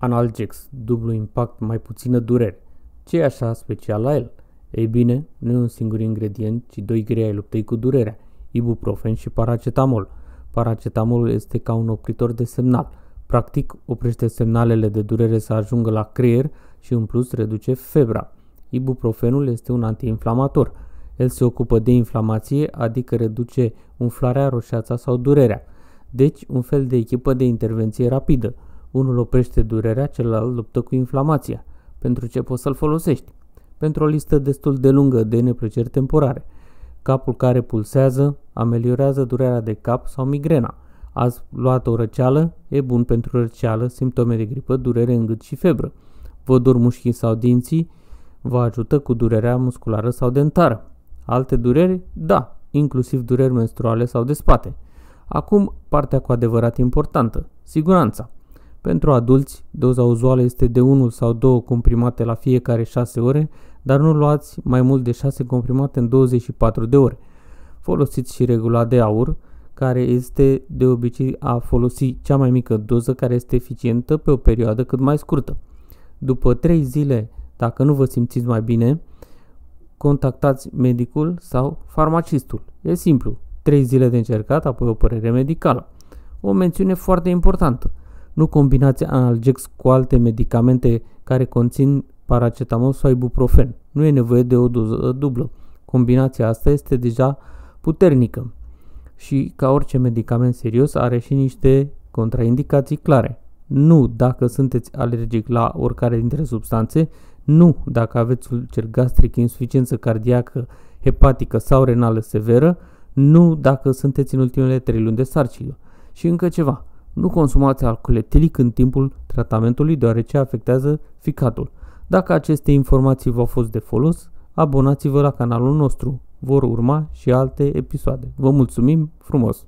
Analgex, dublu impact, mai puțină durere. Ce e așa special la el? Ei bine, nu e un singur ingredient, ci doi grei ai luptei cu durerea, ibuprofen și paracetamol. Paracetamolul este ca un opritor de semnal. Practic, oprește semnalele de durere să ajungă la creier și în plus reduce febra. Ibuprofenul este un antiinflamator. El se ocupă de inflamație, adică reduce umflarea, roșeața sau durerea. Deci, un fel de echipă de intervenție rapidă. Unul oprește durerea, celălalt luptă cu inflamația. Pentru ce poți să-l folosești? Pentru o listă destul de lungă de neplăceri temporare. Capul care pulsează ameliorează durerea de cap sau migrena. Ați luat o răceală? E bun pentru răceală, simptome de gripă, durere în gât și febră. Vă dor mușchii sau dinții? Vă ajută cu durerea musculară sau dentară. Alte dureri? Da, inclusiv dureri menstruale sau de spate. Acum, partea cu adevărat importantă, siguranța. Pentru adulți, doza uzuală este de 1 sau 2 comprimate la fiecare 6 ore, dar nu luați mai mult de 6 comprimate în 24 de ore. Folosiți și regula de aur, care este de obicei a folosi cea mai mică doză care este eficientă pe o perioadă cât mai scurtă. După 3 zile, dacă nu vă simțiți mai bine, contactați medicul sau farmacistul. E simplu, 3 zile de încercat, apoi o părere medicală. O mențiune foarte importantă. Nu combinați Analgex cu alte medicamente care conțin paracetamol sau ibuprofen. Nu e nevoie de o doză dublă. Combinația asta este deja puternică. Și ca orice medicament serios are și niște contraindicații clare. Nu dacă sunteți alergic la oricare dintre substanțe, nu dacă aveți ulcer gastric, insuficiență cardiacă, hepatică sau renală severă, nu dacă sunteți în ultimele 3 luni de sarcină. Și încă ceva. Nu consumați alcool etilic în timpul tratamentului, deoarece afectează ficatul. Dacă aceste informații v-au fost de folos, abonați-vă la canalul nostru. Vor urma și alte episoade. Vă mulțumim frumos!